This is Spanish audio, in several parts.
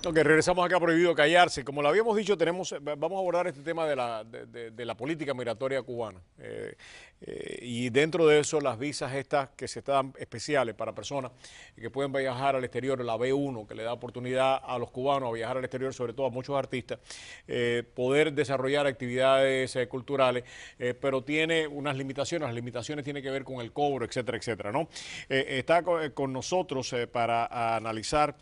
Ok, regresamos acá a Prohibido Callarse. Como lo habíamos dicho, vamos a abordar este tema de la política migratoria cubana. Y dentro de eso, las visas estas que se dan especiales para personas que pueden viajar al exterior, la B1, que le da oportunidad a los cubanos a viajar al exterior, sobre todo a muchos artistas, poder desarrollar actividades culturales, pero tiene unas limitaciones. Las limitaciones tienen que ver con el cobro, etcétera, etcétera, ¿no? Está con nosotros para analizar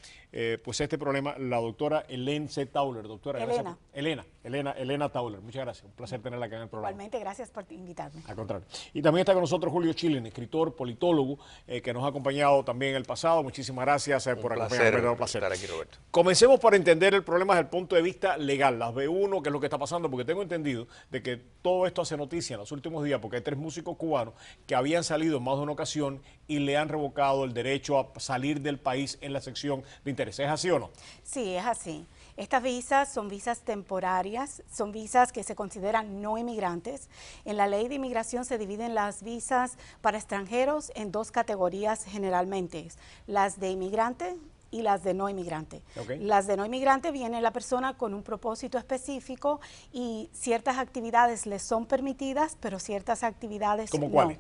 pues este problema, la doctora Elena C. Tauler. Doctora, gracias. Elena. Elena Tauler. Muchas gracias. Un placer tenerla acá en el programa. Igualmente, gracias por invitarme. Al contrario. Y también está con nosotros Julio Chilen, escritor, politólogo, que nos ha acompañado también en el pasado. Muchísimas gracias por acompañarme. Un placer estar aquí, Roberto. Comencemos para entender el problema desde el punto de vista legal, las B1, qué es lo que está pasando, porque tengo entendido de que todo esto hace noticia en los últimos días, porque hay 3 músicos cubanos que habían salido en más de una ocasión y le han revocado el derecho a salir del país en la sección de interés. ¿Es así o no? Sí, es así. Estas visas son visas temporarias, son visas que se consideran no inmigrantes. En la ley de inmigración se dividen las visas para extranjeros en 2 categorías generalmente, las de inmigrante y las de no inmigrante. Okay. Las de no inmigrante viene la persona con un propósito específico y ciertas actividades les son permitidas, pero ciertas actividades ¿Cómo no. cuáles?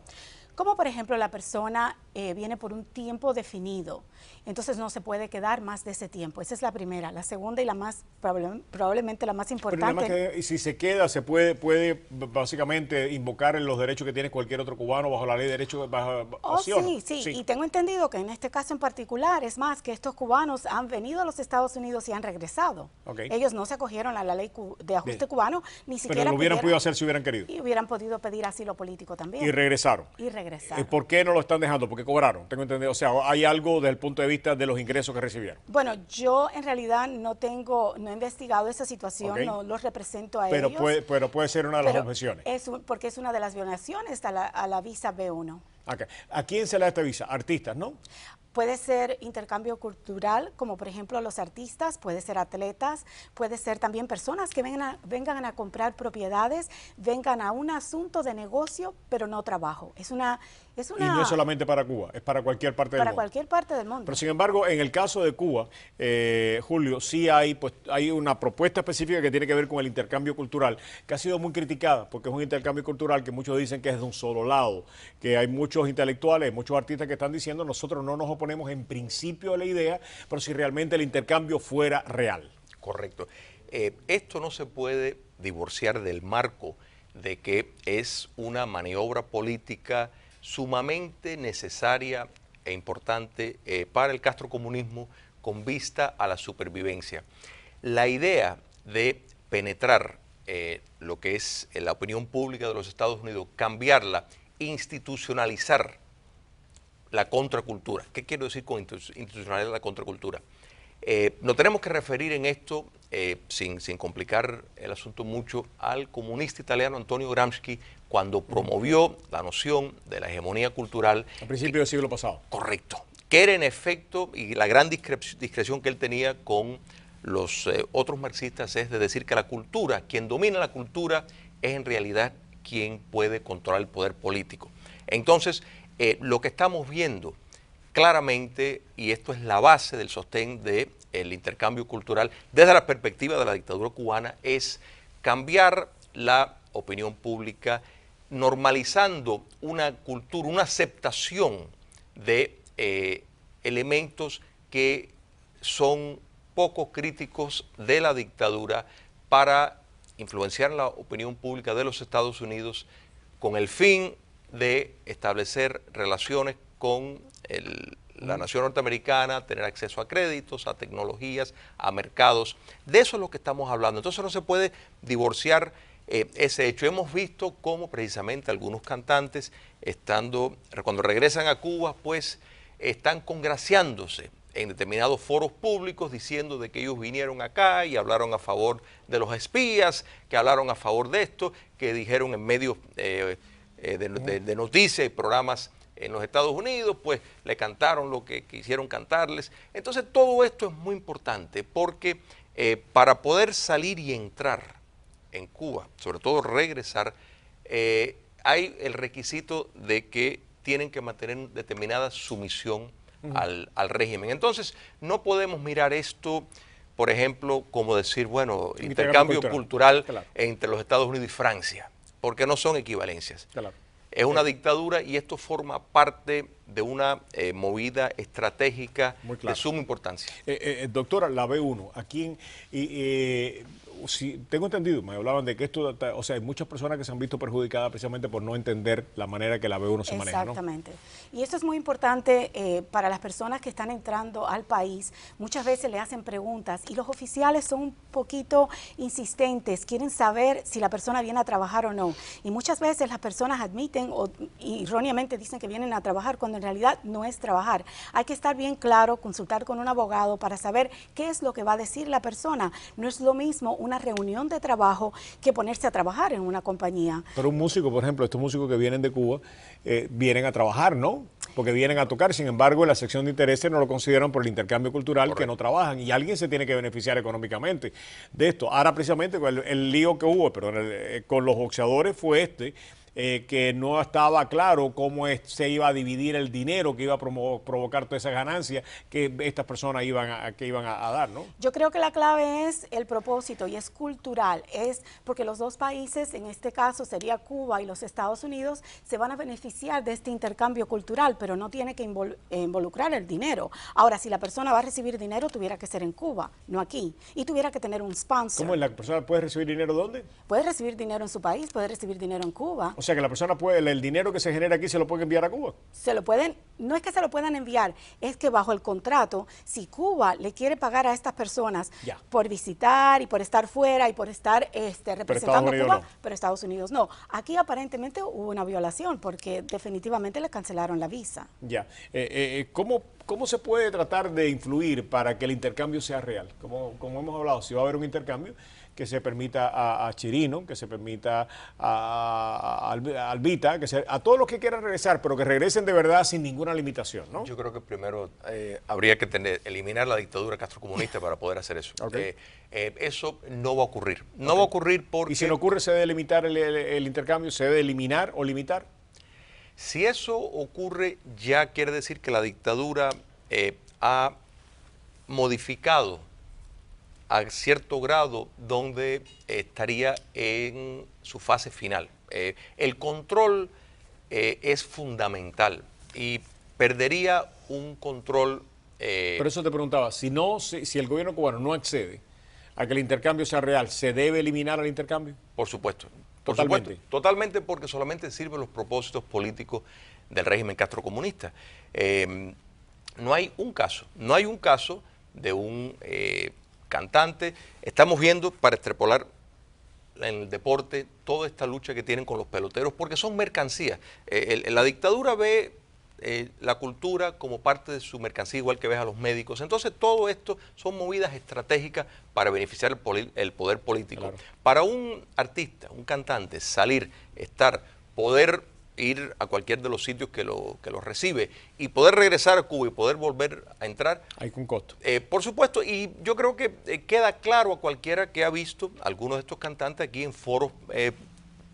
Como por ejemplo la persona viene por un tiempo definido, entonces no se puede quedar más de ese tiempo. Esa es la primera. La segunda y la más, probablemente la más importante. Pero que si se queda, se puede básicamente invocar en los derechos que tiene cualquier otro cubano bajo la ley de derechos. Sí. Y tengo entendido que en este caso en particular, es más, que estos cubanos han venido a los Estados Unidos y han regresado. Okay. Ellos no se acogieron a la ley de ajuste cubano, ni siquiera. Pero lo hubieran podido hacer si hubieran querido. Y hubieran podido pedir asilo político también. Y regresaron. ¿Por qué no lo están dejando? Porque cobraron, tengo entendido. O sea, hay algo desde el punto de vista de los ingresos que recibieron. Bueno, yo en realidad no he investigado esa situación, okay. No los represento a ellos. Pero puede ser una de las objeciones. Porque es una de las violaciones a la visa B1. Okay. ¿A quién se le da esta visa? Artistas, ¿no? Puede ser intercambio cultural, como por ejemplo los artistas, puede ser atletas, puede ser también personas que vengan a comprar propiedades, vengan a un asunto de negocio, pero no trabajo. Y no es solamente para Cuba, es para cualquier parte del mundo. Para cualquier parte del mundo. Pero sin embargo, en el caso de Cuba, Julio, sí hay una propuesta específica que tiene que ver con el intercambio cultural, que ha sido muy criticada, porque es un intercambio cultural que muchos dicen que es de un solo lado, que hay muchos intelectuales, muchos artistas que están diciendo nosotros no nos oponemos en principio a la idea, pero si realmente el intercambio fuera real. Correcto. Esto no se puede divorciar del marco de que es una maniobra política sumamente necesaria e importante para el castrocomunismo con vista a la supervivencia. La idea de penetrar lo que es la opinión pública de los Estados Unidos, cambiarla, institucionalizar la contracultura. ¿Qué quiero decir con institucionalizar la contracultura? Nos tenemos que referir en esto, sin complicar el asunto mucho, al comunista italiano Antonio Gramsci, cuando promovió la noción de la hegemonía cultural. A principios del siglo pasado. Correcto. Que era en efecto, y la gran discreción que él tenía con los otros marxistas, es de decir que la cultura, quien domina la cultura, es en realidad quien puede controlar el poder político. Entonces, lo que estamos viendo claramente, y esto es la base del sostén del intercambio cultural desde la perspectiva de la dictadura cubana, es cambiar la opinión pública, normalizando una cultura, una aceptación de elementos que son poco críticos de la dictadura para influenciar la opinión pública de los Estados Unidos con el fin de establecer relaciones con la nación norteamericana, tener acceso a créditos, a tecnologías, a mercados. De eso es lo que estamos hablando. Entonces no se puede divorciar ese hecho. Hemos visto cómo precisamente algunos cantantes, cuando regresan a Cuba, pues están congraciándose en determinados foros públicos diciendo de que ellos vinieron acá y hablaron a favor de los espías, que hablaron a favor de esto, que dijeron en medios de noticias y programas en los Estados Unidos, pues le cantaron lo que quisieron cantarles. Entonces todo esto es muy importante porque para poder salir y entrar en Cuba, sobre todo regresar, hay el requisito de que tienen que mantener determinada sumisión al régimen. Entonces no podemos mirar esto por ejemplo, como decir, bueno, intercambio cultural claro, entre los Estados Unidos y Francia, porque no son equivalencias. claro. Es una dictadura y esto forma parte de una movida estratégica Muy claro, de suma importancia. Doctora, la B1, aquí si tengo entendido, me hablaban de que esto, o sea, hay muchas personas que se han visto perjudicadas precisamente por no entender la manera que la B1 se maneja, ¿no? Exactamente. Y esto es muy importante para las personas que están entrando al país. Muchas veces le hacen preguntas y los oficiales son un poquito insistentes, quieren saber si la persona viene a trabajar o no. Y muchas veces las personas admiten o erróneamente dicen que vienen a trabajar cuando en realidad no es trabajar. Hay que estar bien claro, consultar con un abogado para saber qué es lo que va a decir la persona. No es lo mismo una reunión de trabajo que ponerse a trabajar en una compañía. Pero un músico, por ejemplo, estos músicos que vienen de Cuba, vienen a trabajar, ¿no? Porque vienen a tocar, sin embargo, en la sección de intereses no lo consideran por el intercambio cultural. Correcto. Que no trabajan y alguien se tiene que beneficiar económicamente de esto. Ahora, precisamente, el lío que hubo con los boxeadores fue que no estaba claro cómo se iba a dividir el dinero que iba a provocar todas esas ganancias que estas personas iban a dar, ¿no? Yo creo que la clave es el propósito y es cultural, es porque los dos países, en este caso sería Cuba y los Estados Unidos, se van a beneficiar de este intercambio cultural, pero no tiene que involucrar el dinero. Ahora, si la persona va a recibir dinero, tuviera que ser en Cuba, no aquí, y tuviera que tener un sponsor. ¿Cómo la persona puede recibir dinero dónde? Puede recibir dinero en su país, puede recibir dinero en Cuba. O sea que la persona puede, el dinero que se genera aquí se lo puede enviar a Cuba. Se lo pueden, no es que se lo puedan enviar, es que bajo el contrato, si Cuba le quiere pagar a estas personas por visitar y por estar fuera y por estar representando a Cuba, no. Pero Estados Unidos no. Aquí aparentemente hubo una violación porque definitivamente le cancelaron la visa. Ya. ¿Cómo se puede tratar de influir para que el intercambio sea real? Como hemos hablado, si va a haber un intercambio, que se permita a Chirino, que se permita a Albita, a todos los que quieran regresar, pero que regresen de verdad sin ninguna limitación, ¿no? Yo creo que primero habría que eliminar la dictadura castrocomunista para poder hacer eso. Okay. Eso no va a ocurrir. No va a ocurrir porque... ¿Y si no ocurre, se debe limitar el intercambio? ¿Se debe eliminar o limitar? Si eso ocurre, ya quiere decir que la dictadura ha modificado a cierto grado donde estaría en su fase final. El control es fundamental y perdería un control... Pero eso te preguntaba, si el gobierno cubano no accede a que el intercambio sea real, ¿se debe eliminar el intercambio? Por supuesto. Totalmente. Totalmente, porque solamente sirven los propósitos políticos del régimen castrocomunista. No hay un caso de un cantante. Estamos viendo, para extrapolar en el deporte, toda esta lucha que tienen con los peloteros, porque son mercancías. La dictadura ve la cultura como parte de su mercancía, igual que ves a los médicos. Entonces, todo esto son movidas estratégicas para beneficiar el poder político. Claro. Para un artista, un cantante, salir, poder ir a cualquier de los sitios que lo recibe y poder regresar a Cuba y poder volver a entrar. Hay un costo. Por supuesto, y yo creo que queda claro a cualquiera que ha visto algunos de estos cantantes aquí en foros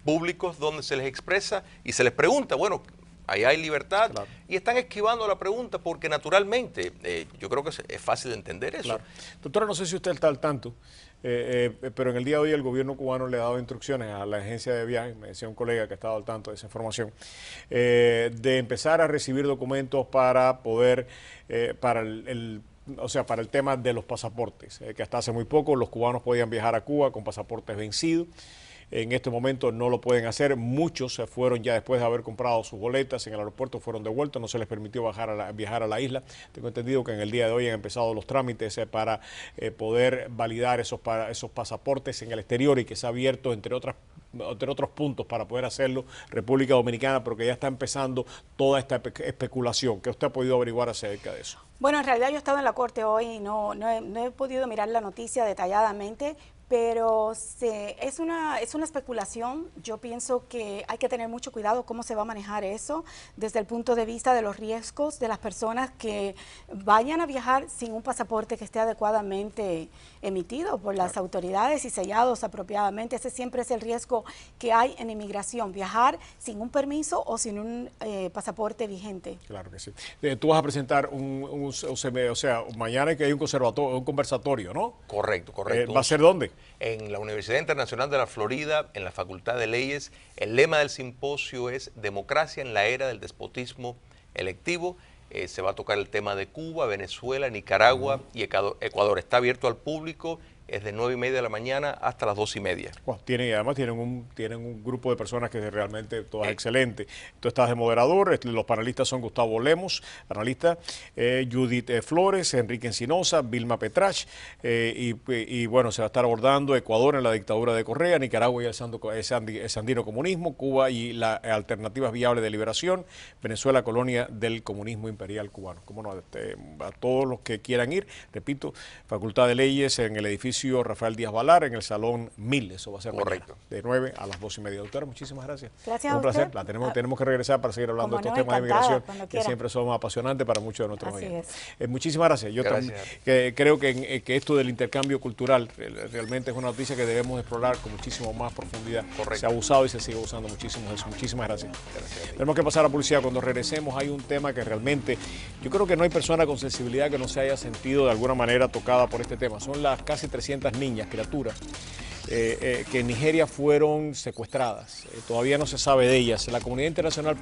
públicos donde se les expresa y se les pregunta, bueno, ahí hay libertad, claro. Y están esquivando la pregunta porque naturalmente yo creo que es fácil de entender eso. Claro. Doctora, no sé si usted está al tanto, pero en el día de hoy el gobierno cubano le ha dado instrucciones a la agencia de viajes, me decía un colega que estaba al tanto de esa información, de empezar a recibir documentos para poder, para el tema de los pasaportes, que hasta hace muy poco los cubanos podían viajar a Cuba con pasaportes vencidos. En este momento no lo pueden hacer. Muchos se fueron ya después de haber comprado sus boletas en el aeropuerto, fueron devueltos, no se les permitió viajar a la isla. Tengo entendido que en el día de hoy han empezado los trámites para poder validar esos pasaportes en el exterior y que se ha abierto, entre otros puntos, para poder hacerlo República Dominicana, pero que ya está empezando toda esta especulación. ¿Qué usted ha podido averiguar acerca de eso? Bueno, en realidad yo he estado en la corte hoy y no he podido mirar la noticia detalladamente, pero es una especulación. Yo pienso que hay que tener mucho cuidado cómo se va a manejar eso desde el punto de vista de los riesgos de las personas que vayan a viajar sin un pasaporte que esté adecuadamente emitido por las autoridades y sellados apropiadamente. Ese siempre es el riesgo que hay en inmigración, viajar sin un permiso o sin un pasaporte vigente. Claro que sí. Tú vas a presentar o sea, mañana que hay un conversatorio, ¿no? Correcto, correcto. ¿Va a ser dónde? En la Universidad Internacional de la Florida, en la Facultad de Leyes. El lema del simposio es Democracia en la era del despotismo electivo. Se va a tocar el tema de Cuba, Venezuela, Nicaragua y Ecuador. Está abierto al público. Es de 9:30 de la mañana hasta las 2:30. Wow, además tienen un grupo de personas que realmente todas excelentes. Tú estás de moderador, los panelistas son Gustavo Lemos, analista, Judith Flores, Enrique Encinosa, Vilma Petrach, y bueno, se va a estar abordando Ecuador en la dictadura de Correa, Nicaragua y el sandino comunismo, Cuba y las alternativas viables de liberación, Venezuela, colonia del comunismo imperial cubano. Cómo no, a todos los que quieran ir, repito, Facultad de Leyes en el edificio Rafael Díaz Balar, en el Salón 1000, eso va a ser correcto, mañana, de 9 a las 2:30. Doctora, muchísimas gracias. Gracias un a placer. usted. Tenemos que regresar para seguir hablando de estos temas de migración que siempre son apasionantes para muchos de nuestros oyentes. Muchísimas gracias. Yo creo que esto del intercambio cultural realmente es una noticia que debemos explorar con muchísimo más profundidad. Correcto. Se ha abusado y se sigue usando muchísimo eso. Muchísimas gracias. Tenemos que pasar a publicidad. Cuando regresemos hay un tema que realmente yo creo que no hay persona con sensibilidad que no se haya sentido de alguna manera tocada por este tema. Son las casi 300 niñas, criaturas, que en Nigeria fueron secuestradas. Todavía no se sabe de ellas. La comunidad internacional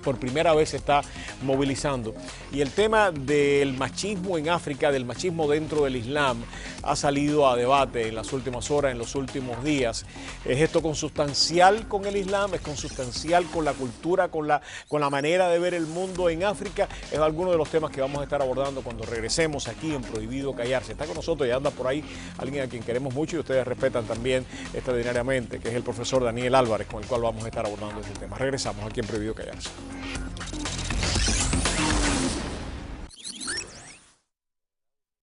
por primera vez se está movilizando. Y el tema del machismo en África, del machismo dentro del Islam, ha salido a debate en las últimas horas, en los últimos días. ¿Es esto consustancial con el Islam? ¿Es consustancial con la cultura, con la manera de ver el mundo en África? Es alguno de los temas que vamos a estar abordando cuando regresemos aquí en Prohibido Callarse. Está con nosotros y anda por ahí alguien a quien queremos mucho y ustedes respetan también extraordinariamente, que es el profesor Daniel Álvarez, con el cual vamos a estar abordando este tema. Regresamos aquí en Prohibido Callarse.